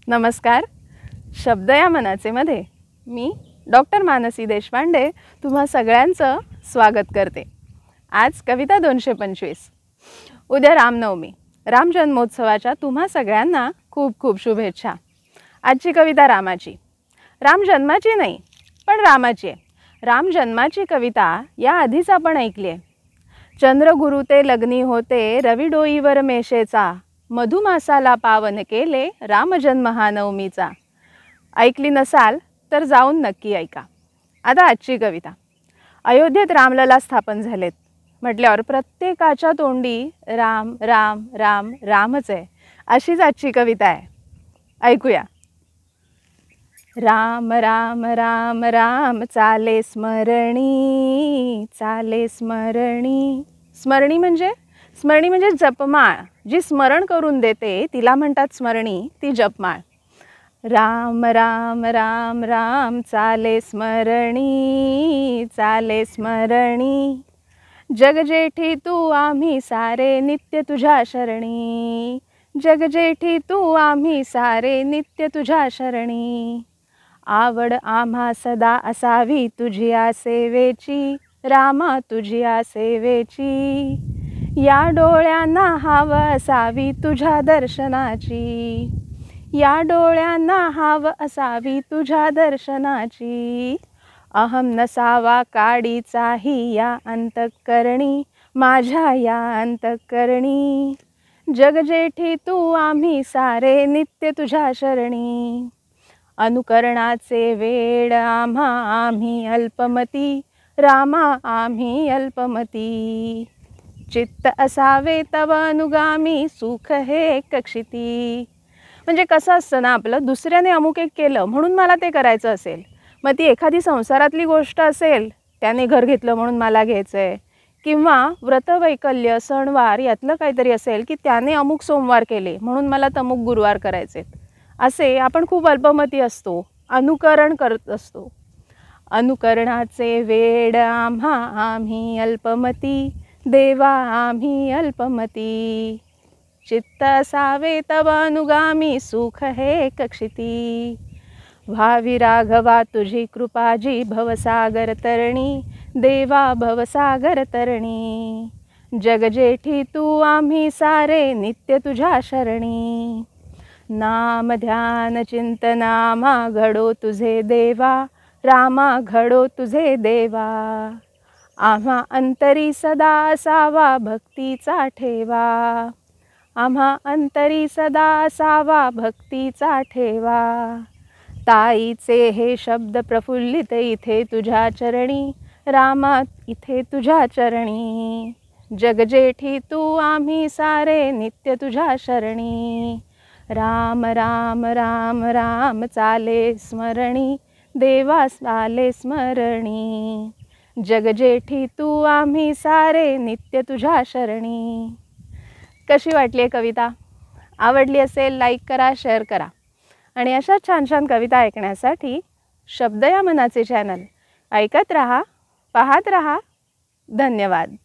नमस्कार. शब्द या मनाचे मध्ये मी डॉक्टर मानसी देशपांडे तुम्हा सगळ्यांचं स्वागत करते. आज कविता 225. उद्या रामनवमी. राम जन्मोत्सवाच्या तुम्हा सगळ्यांना खूप खूप शुभेच्छा. आजची कविता रामाची. राम जन्माची नाही पण रामाची आहे. राम जन्माची कविता या आधीच आपण ऐकली आहे. चंद्रगुरु ते लग्नी होते रवी डोईवर मेशेचा, मधुमासाला पावन केले राम जन्म हा नवमीचा. ऐकली नसाल तर जाऊन नक्की ऐका. आता आजची कविता. अयोध्येत रामलला स्थापन झालेत म्हटल्यावर प्रत्येकाच्या तोंडी राम राम राम रामच आहे. अशीच आजची कविता आहे. ऐकूया. राम राम राम राम चाले स्मरणी, चाले स्मरणी. स्मरणी म्हणजे जपमाळ. जी स्मरण करून देते तिला म्हणतात स्मरणी, ती जपमाळ. राम राम राम राम चाले स्मरणी, चाले स्मरणी. जगजेठी तू आम्ही सारे नित्य तुझ्या शरणी, जगजेठी तू आम्ही सारे नित्य तुझ्या शरणी. आवड आम्हा सदा असावी तुझिया सेवेची, रामा तुझिया सेवेची. या डोळ्यांना हाव असावी तुझ्या दर्शनाची, या डोळ्यांना हाव असावी तुझ्या दर्शनाची. अहम नसावा काडीचाही या अंतःकरणी, माझ्या या अंतःकरणी. जगजेठी तू आम्ही सारे नित्य तुझ्या शरणी. अनुकरणाचे वेड आम्हा आम्ही अल्पमती, रामा आम्ही अल्पमती. चित्त असावे तव अनुगामी सुख हे कक्षिती. म्हणजे कसं असतं ना, आपलं दुसऱ्याने अमुक एक केलं म्हणून मला ते करायचं असेल. मग ती एखादी संसारातली गोष्ट असेल, त्याने घर घेतलं म्हणून मला घ्यायचं आहे, किंवा व्रतवैकल्य सणवार यातलं काहीतरी असेल की त्याने अमुक सोमवार केले म्हणून मला तमुक गुरुवार करायचे. असे आपण खूप अल्पमती असतो, अनुकरण करत असतो. अनुकरणाचे वेड आम्हा आम्ही अल्पमती, देवा आम्ही अल्पमती. चित्त असावे तव अनुगामी सुख हे कक्षिती. व्हावी राघवा तुझी कृपाजी भवसागर तरणी, देवा भवसागर तरणी. जगजेठी तू आम्ही सारे नित्य तुझ्या शरणी. नाम ध्यान चिंतनामा घडो तुझे देवा, रामा घडो तुझे देवा. आम्हा अंतरी सदा असावा भक्तीचा ठेवा, आम्हा अंतरी सदा असावा भक्तीचा ठेवा. ताईचे हे शब्द प्रफुल्लित इथे तुझ्या चरणी, रामा इथे तुझ्या चरणी. जगजेठी तू आम्ही सारे नित्य तुझ्या शरणी. राम राम राम राम चाले स्मरणी, देवा चाले स्मरणी. जगजेठी तू आम्ही सारे नित्य तुझ्या शरणी. कशी वाटली आहे कविता? आवडली असेल लाईक करा, शेअर करा. आणि अशा छान छान कविता ऐकण्यासाठी शब्द या मनाचे चॅनल ऐकत रहा, पाहत रहा. धन्यवाद.